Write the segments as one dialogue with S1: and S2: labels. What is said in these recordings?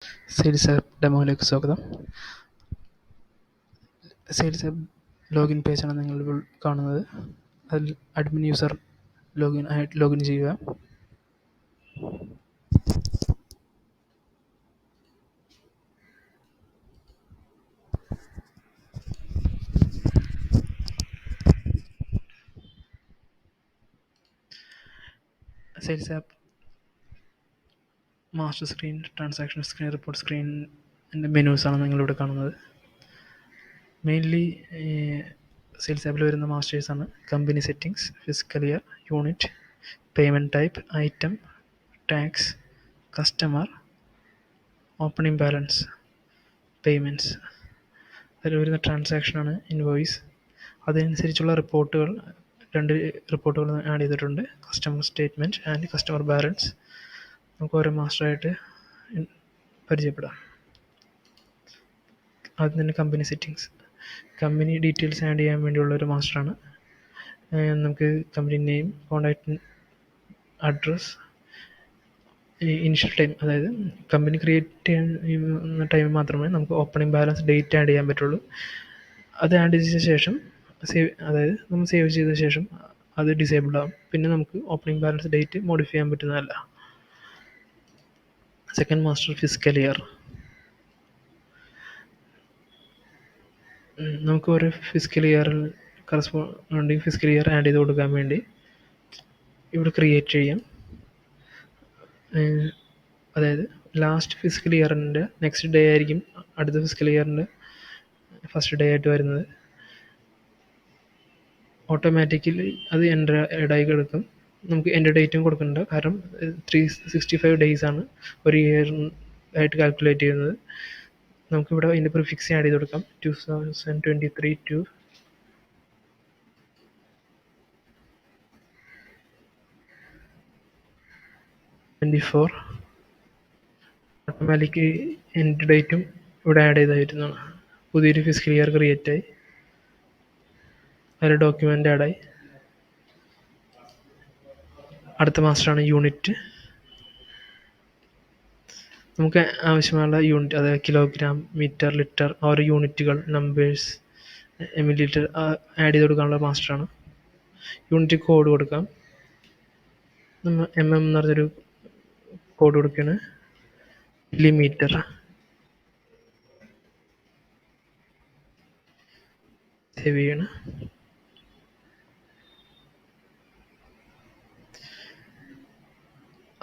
S1: Sales app ഡെമോയിലേക്ക് സ്വാഗതം. Sales app login പേജാണ് നിങ്ങളിപ്പോൾ കാണുന്നത്. അതിൽ അഡ്മിൻ യൂസർ ലോഗിൻ ചെയ്യുക. Sales app master screen, transaction screen, report screen മെനൂസാണ് നിങ്ങളിവിടെ കാണുന്നത്. മെയിൻലി സെയിൽസ് ആപ്പിൽ വരുന്ന മാസ്റ്റേഴ്സാണ് company settings, physical year, unit, payment type, item, tax, customer, opening balance, payments. അതിൽ വരുന്ന ട്രാൻസാക്ഷനാണ് ഇൻവോയ്സ്. അതനുസരിച്ചുള്ള രണ്ട് റിപ്പോർട്ടുകൾ ആഡ് ചെയ്തിട്ടുണ്ട്. Customer statement and customer balance. നമുക്ക് ഓരോ മാസ്റ്ററായിട്ട് പരിചയപ്പെടാം. ആദ്യം തന്നെ company settings. Company details add ചെയ്യാൻ വേണ്ടിയുള്ള ഒരു മാസ്റ്ററാണ്. നമുക്ക് company name, contact address, initial time, അതായത് കമ്പനി ക്രിയേറ്റ് ചെയ്യുന്ന ടൈം മാത്രമേ നമുക്ക് ഓപ്പണിംഗ് ബാലൻസ് ഡേറ്റ് ആഡ് ചെയ്യാൻ പറ്റുള്ളൂ. അത് ആഡ് ചെയ്ത ശേഷം അതായത് നമ്മൾ സേവ് ചെയ്ത ശേഷം അത് ഡിസേബിൾ ആവും. പിന്നെ നമുക്ക് ഓപ്പണിംഗ് ബാലൻസ് ഡേറ്റ് മോഡിഫൈ ചെയ്യാൻ പറ്റുന്നതല്ല. Second master physical year. നമുക്ക് ഒരു ഫിസിക്കൽ ഇയറിൽ കറസ്പോണ്ടിങ് ഫിസിക്കൽ ഇയർ ആഡ് ചെയ്ത് കൊടുക്കാൻ വേണ്ടി ഇവിടെ ക്രിയേറ്റ് ചെയ്യാം. അതായത് ലാസ്റ്റ് ഫിസിക്കൽ ഇയറിൻ്റെ നെക്സ്റ്റ് ഡേ ആയിരിക്കും അടുത്ത ഫിസിക്കൽ ഇയറിൻ്റെ ഫസ്റ്റ് ഡേ ആയിട്ട് വരുന്നത്. ഓട്ടോമാറ്റിക്കലി അത് ആയി കിടക്കും. നമുക്ക് എൻഡ് ഡേറ്റും കൊടുക്കുന്നുണ്ട്. കാരണം 365 days ആണ് ഒരു ഇയർ ആയിട്ട് കാൽക്കുലേറ്റ് ചെയ്യുന്നത്. നമുക്കിവിടെ അതിൻ്റെ പ്രിഫിക്സ് ആഡ് ചെയ്ത് കൊടുക്കാം. 2023 to 24. ഓട്ടോമാറ്റിക് എൻഡ് ഡേറ്റും ഇവിടെ ആഡ് ചെയ്തായിരുന്നതാണ്. പുതിയൊരു ഫിസിക്കൽ ഇയർ ക്രിയേറ്റ് ആയി, അതിൽ ഡോക്യുമെൻ്റ് ആഡായി. അടുത്ത മാസ്റ്ററാണ് യൂണിറ്റ്. നമുക്ക് ആവശ്യമുള്ള യൂണിറ്റ്, അതായത് കിലോഗ്രാം, മീറ്റർ, ലിറ്റർ, ആ ഒരു യൂണിറ്റുകൾ, നമ്പേഴ്സ്, മില്ലിലിറ്റർ ആഡ് ചെയ്ത് കൊടുക്കാനുള്ള മാസ്റ്ററാണ്. യൂണിറ്റ് കോഡ് കൊടുക്കാം. നമ്മൾ MM എന്ന് പറഞ്ഞൊരു കോഡ് കൊടുക്കുകയാണ്. മില്ലിമീറ്റർ, സേവ് ചെയ്യണം.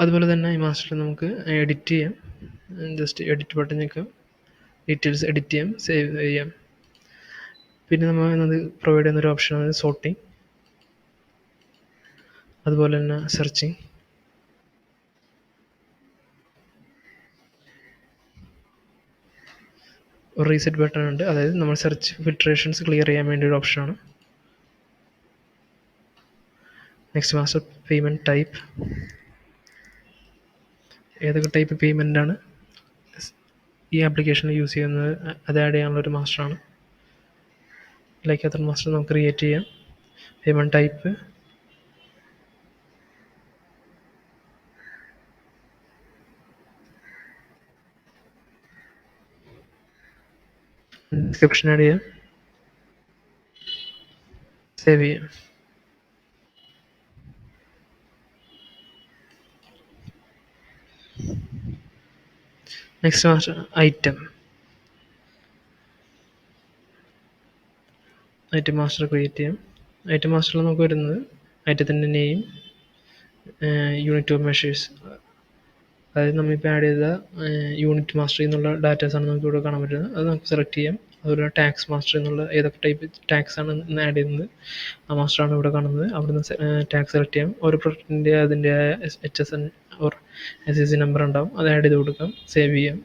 S1: അതുപോലെ തന്നെ ഈ മാസ്റ്റർ നമുക്ക് എഡിറ്റ് ചെയ്യാം. ജസ്റ്റ് എഡിറ്റ് ബട്ടൺ ഞെക്കാം, ഡീറ്റെയിൽസ് എഡിറ്റ് ചെയ്യാം, സേവ് ചെയ്യാം. പിന്നെ നമ്മൾ പ്രൊവൈഡ് ചെയ്യുന്നൊരു ഓപ്ഷനാണ് സോർട്ടിങ്, അതുപോലെ തന്നെ സെർച്ചിങ്. ഒരു റീസെറ്റ് ബട്ടൺ ഉണ്ട്, അതായത് നമ്മൾ സെർച്ച് ഫിൽട്രേഷൻസ് ക്ലിയർ ചെയ്യാൻ വേണ്ടി ഒരു ഓപ്ഷനാണ്. Next master payment type. ഏതൊക്കെ ടൈപ്പ് പേയ്മെൻ്റാണ് ഈ ആപ്ലിക്കേഷനിൽ യൂസ് ചെയ്യുന്നത് അത് ആഡ് ചെയ്യാനുള്ളൊരു മാസ്റ്ററാണ്. ലൈക്ക് അതർ മാസ്റ്റർ നമുക്ക് ക്രിയേറ്റ് ചെയ്യാം. പേയ്മെൻറ്റ് ടൈപ്പ്, ഡിസ്ക്രിപ്ഷൻ ആഡ് ചെയ്യാം, സേവ് ചെയ്യാം. Next master item. Item master create ചെയ്യാം. ഐറ്റം മാസ്റ്ററിൽ നമുക്ക് വരുന്നത് ഐറ്റത്തിൻ്റെ നെയിം, യൂണിറ്റ് ഓഫ് മെഷേഴ്സ്, അതായത് നമ്മളിപ്പോൾ ആഡ് ചെയ്ത യൂണിറ്റ് മാസ്റ്ററിൽ നിന്നുള്ള ഡാറ്റാസാണ് നമുക്ക് ഇവിടെ കാണാൻ പറ്റുന്നത്. അത് നമുക്ക് സെലക്ട് ചെയ്യാം. അതുപോലെ ടാക്സ് മാസ്റ്ററിൽ നിന്നുള്ള ഏതൊക്കെ ടൈപ്പ് ടാക്സ് ആണ് ആഡ് ചെയ്യുന്നത് ആ മാസ്റ്ററാണ് ഇവിടെ കാണുന്നത്. അവിടുന്ന് ടാക്സ് സെലക്ട് ചെയ്യാം. ഓരോ പ്രൊഡക്റ്റിൻ്റെ അതിൻ്റെ HSN ഓർ SSC നമ്പർ ഉണ്ടാവും, അത് ആഡ് ചെയ്ത് കൊടുക്കാം, സേവ് ചെയ്യാം.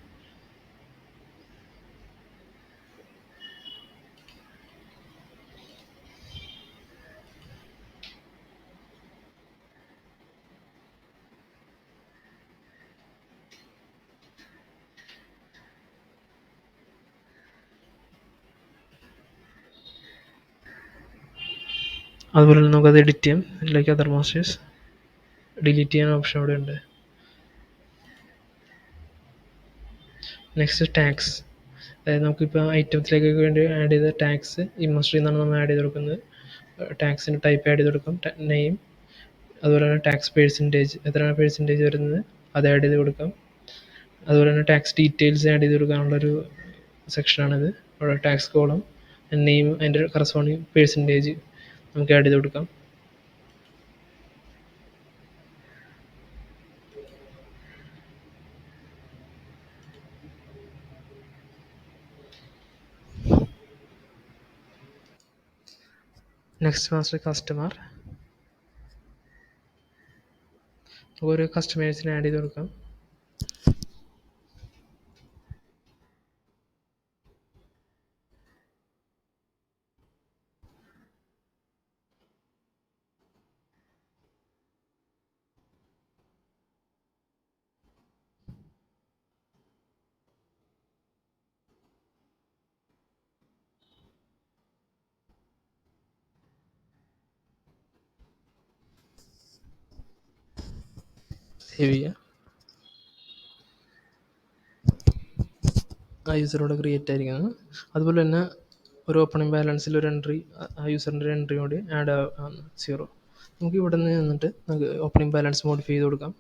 S1: അതുപോലെ തന്നെ നമുക്കത് എഡിറ്റ് ചെയ്യാം. ലൈക്ക് അതർ മാസ്റ്റേഴ്സ് ഡിലീറ്റ് ചെയ്യാൻ ഓപ്ഷൻ ഇവിടെ ഉണ്ട്. Next tax. അതായത് നമുക്കിപ്പോൾ ഐറ്റംസിലേക്കൊക്കെ വേണ്ടി ആഡ് ചെയ്ത ടാക്സ് ഇൻവെസ്റ്ററി എന്നാണ് നമ്മൾ ആഡ് ചെയ്ത് കൊടുക്കുന്നത്. ടാക്സിന് ടൈപ്പ് ആഡ് ചെയ്ത് കൊടുക്കും, നെയിം, അതുപോലെ തന്നെ ടാക്സ് പേഴ്സൻറ്റേജ്, എത്രയാണ് പേഴ്സൻറ്റേജ് വരുന്നത് അത് ആഡ് ചെയ്ത് കൊടുക്കാം. അതുപോലെ തന്നെ ടാക്സ് ഡീറ്റെയിൽസ് ആഡ് ചെയ്ത് കൊടുക്കാനുള്ളൊരു സെക്ഷനാണിത്. അവിടെ ടാക്സ് കോളം, നെയിം, അതിൻ്റെ കറസ്പോണ്ടിങ് പേഴ്സൻറ്റേജ് നമുക്ക് ആഡ് ചെയ്ത് കൊടുക്കാം. Next master customer. ഓരോ കസ്റ്റമേഴ്സിനെ ആഡ് ചെയ്ത് കൊടുക്കാം. സേവ് ചെയ്യുക. ആ യൂസറോട് ക്രിയേറ്റ് ആയിരിക്കുന്നത്. അതുപോലെ തന്നെ ഒരു ഓപ്പണിംഗ് ബാലൻസിൽ ഒരു എൻട്രി, ആ യൂസറിൻ്റെ ഒരു എൻട്രി കൂടി ആഡ് ആവുകയാണ് 0. നമുക്ക് ഇവിടെ നിന്ന് നിന്നിട്ട് നമുക്ക് ഓപ്പണിംഗ് ബാലൻസ് മോഡിഫൈ ചെയ്ത് കൊടുക്കാം.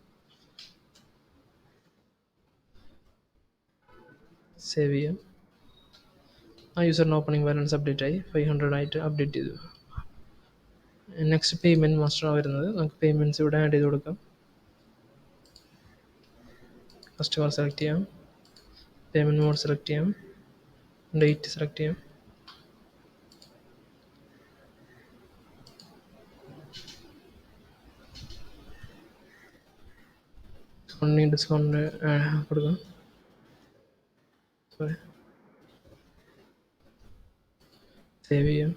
S1: സേവ് ചെയ്യാം. ആ യൂസറിന് ഓപ്പണിംഗ് ബാലൻസ് അപ്ഡേറ്റ് ആയി 500 ആയിട്ട് അപ്ഡേറ്റ് ചെയ്തു. നെക്സ്റ്റ് പേയ്മെൻറ്റ് മാസ്റ്ററാണ് വരുന്നത്. നമുക്ക് പേയ്മെൻറ്റ്സ് ഇവിടെ ആഡ് ചെയ്ത് കൊടുക്കാം. കസ്റ്റമർ സെലക്ട് ചെയ്യാം, പേയ്മെൻറ്റ് മോഡ് സെലക്ട് ചെയ്യാം, ഡേറ്റ് സെലക്ട് ചെയ്യാം. ഡിസ്കൗണ്ട് കൊടുക്കാം. സോറി, സേവ് ചെയ്യാം.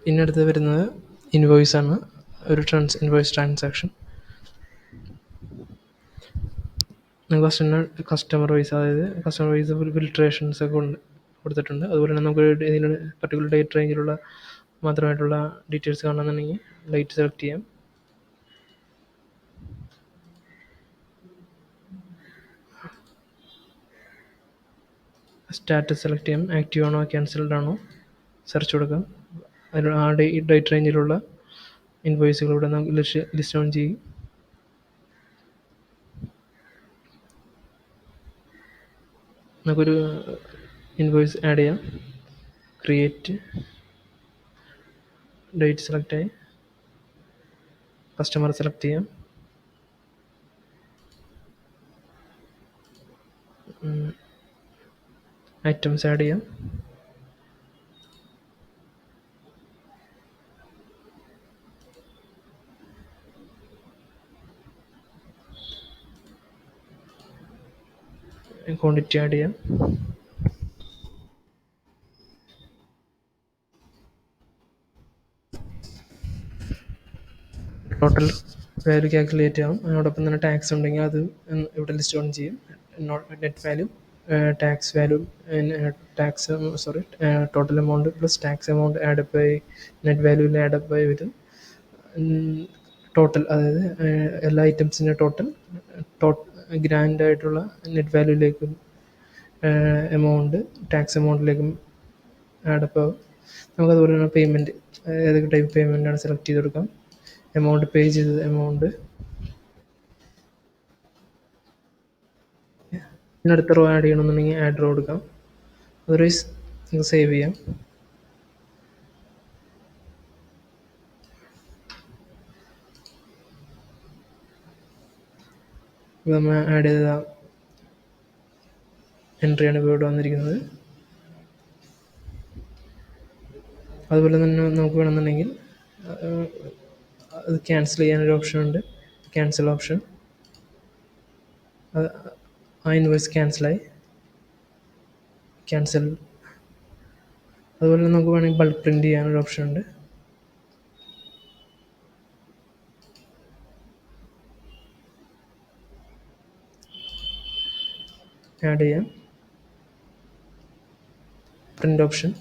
S1: പിന്നെ അടുത്ത് വരുന്നത് ഇൻവോയ്സ് ആണ്. ഒരു ഇൻവോയ്സ് ട്രാൻസാക്ഷൻ. ഫസ്റ്റ് തന്നെ കസ്റ്റമർ വൈസ്, അതായത് കസ്റ്റമർ വൈസ് ഫിൽട്രേഷൻസ് ഒക്കെ കൊടുത്തിട്ടുണ്ട്. അതുപോലെ തന്നെ നമുക്ക് ഏതെങ്കിലും പർട്ടിക്കുലർ ഡേറ്റ് റേഞ്ചിലുള്ള മാത്രമായിട്ടുള്ള ഡീറ്റെയിൽസ് കാണണമെന്നുണ്ടെങ്കിൽ ഡേറ്റ് സെലക്ട് ചെയ്യാം. സ്റ്റാറ്റസ് സെലക്ട് ചെയ്യാം, ആക്റ്റീവ് ആണോ ക്യാൻസൽഡ് ആണോ സെർച്ച് കൊടുക്കാം. അതിൽ ആ ഡേറ്റ് റേഞ്ചിലുള്ള ഇൻവോയ്സുകൾ ഇവിടെ നമുക്ക് ലിസ്റ്റ് ഓൺ ചെയ്യും. നമുക്കൊരു ഇൻവോയ്സ് ആഡ് ചെയ്യാം. ക്രിയേറ്റ്, ഡേറ്റ് സെലക്ട് ആയി, കസ്റ്റമർ സെലക്ട് ചെയ്യാം. ഐറ്റംസ് ആഡ് ചെയ്യാം. ക്വാണ്ടിറ്റി ആഡ് ചെയ്യാം. ടോട്ടൽ വാല്യൂ കാൽക്കുലേറ്റ് ആവും. അതിനോടൊപ്പം തന്നെ ടാക്സ് ഉണ്ടെങ്കിൽ അത് ഇവിടെ ലിസ്റ്റ് ഓൺ ചെയ്യും. Net value, tax value, tax sorry total amount plus tax amount add up ആയി നെറ്റ് വാല്യൂവിൽ ആഡപ്പ് ആയി വരും. ടോട്ടൽ, അതായത് എല്ലാ ഐറ്റംസിൻ്റെ ടോട്ടൽ ഗ്രാൻഡ് ആയിട്ടുള്ള നെറ്റ് വാല്യൂയിലേക്കും എമൗണ്ട് ടാക്സ് എമൗണ്ടിലേക്കും ആഡപ്പ് ആവും. നമുക്കതുപോലെ തന്നെ പേയ്മെൻറ്റ്, ഏതൊക്കെ ടൈപ്പ് പേയ്മെൻറ്റാണ് സെലക്ട് ചെയ്ത് കൊടുക്കാം. എമൗണ്ട് പേ ചെയ്തത് എമൗണ്ട്. പിന്നെ അടുത്ത റോ ആഡ് ചെയ്യണമെന്നുണ്ടെങ്കിൽ ആഡ് റോ കൊടുക്കാം. അതർവൈസ് നിങ്ങൾക്ക് സേവ് ചെയ്യാം. നമ്മൾ ആഡ് ചെയ്ത എൻട്രിയാണ് ഇപ്പോൾ ഇവിടെ വന്നിരിക്കുന്നത്. അതുപോലെ തന്നെ നമുക്ക് വേണമെന്നുണ്ടെങ്കിൽ അത് ക്യാൻസൽ ചെയ്യാനൊരു ഓപ്ഷൻ ഉണ്ട്, ക്യാൻസൽ ഓപ്ഷൻ. ആ ഇൻവോയ്സ് ക്യാൻസലായി, ക്യാൻസൽ. അതുപോലെ നമുക്ക് വേണമെങ്കിൽ ബൾക്ക് പ്രിൻറ്റ് ചെയ്യാനൊരു ഓപ്ഷൻ ഉണ്ട്. ആഡ് ചെയ്യാം, പ്രിൻ്റ് ഓപ്ഷൻ.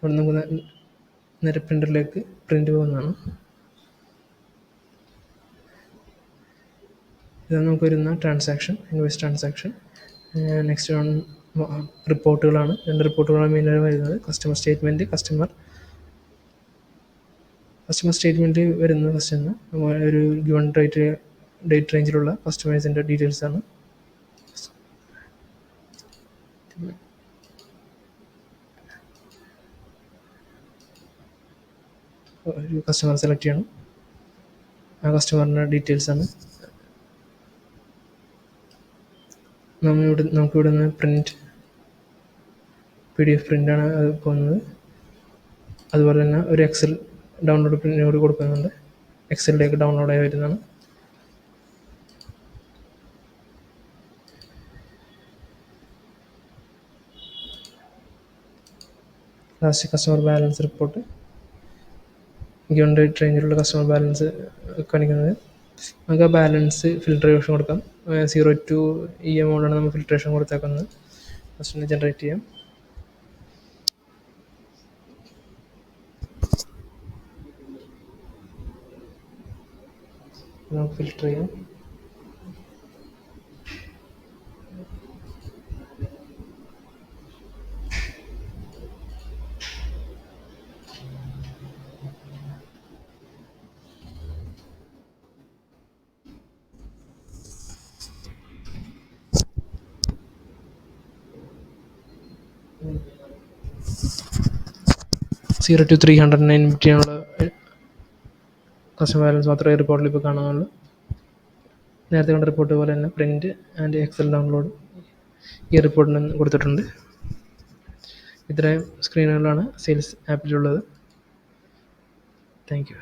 S1: അവിടെ നമുക്ക് നേരെ പ്രിൻ്ററിലേക്ക് പ്രിൻ്റ് പോകുന്നതാണ്. ഇതാണ് നമുക്ക് വരുന്ന transaction, invoice transaction. Next one റിപ്പോർട്ടുകളാണ്. 2 റിപ്പോർട്ടുകളാണ് മെയിനായി വരുന്നത്. കസ്റ്റമർ സ്റ്റേറ്റ്മെൻറ്റ്, കസ്റ്റമർ സ്റ്റേറ്റ്മെൻറ്റ് വരുന്നത് ഫസ്റ്റ് ഒരു ഗിവൺ ഡേറ്റ് റേഞ്ചിലുള്ള കസ്റ്റമേഴ്സിൻ്റെ ഡീറ്റെയിൽസാണ്. ഒരു കസ്റ്റമർ സെലക്ട് ചെയ്യണം. ആ കസ്റ്റമറിൻ്റെ ഡീറ്റെയിൽസാണ്. നമുക്കിവിടെ നിന്ന് പ്രിൻറ്റ് PDF പ്രിൻ്റാണ് അത് പോകുന്നത്. അതുപോലെ തന്നെ ഒരു എക്സൽ ഡൗൺലോഡ് പ്രിൻ്റ് കൊടുക്കുന്നുണ്ട്. എക്സലിലേക്ക് ഡൗൺലോഡായി വരുന്നതാണ്. Last customer balance report, given date റേഞ്ചിലുള്ള കസ്റ്റമർ ബാലൻസ് കാണിക്കുന്നത്. നമുക്ക് ആ ബാലൻസ് ഫിൽട്രേഷൻ കൊടുക്കാം. 0 to ഈ എമൗണ്ടാണ് നമ്മൾ ഫിൽട്രേഷൻ കൊടുത്തേക്കുന്നത്. ഫസ്റ്റ് ജനറേറ്റ് ചെയ്യാം. നമുക്ക് ഫിൽട്ടർ ചെയ്യാം. $0 to $309 കസ്റ്റമർ ബാലൻസ് മാത്രമേ റിപ്പോർട്ടിൽ ഇപ്പോൾ കാണാനുള്ളൂ. നേരത്തെ കണ്ട റിപ്പോർട്ട് പോലെ തന്നെ പ്രിൻറ്റ് ആൻഡ് എക്സൽ ഡൗൺലോഡ് ഈ റിപ്പോർട്ടിന് കൊടുത്തിട്ടുണ്ട്. ഇത്രയും സ്ക്രീനുകളാണ് സെയിൽസ് ആപ്പിലുള്ളത്. Thank U.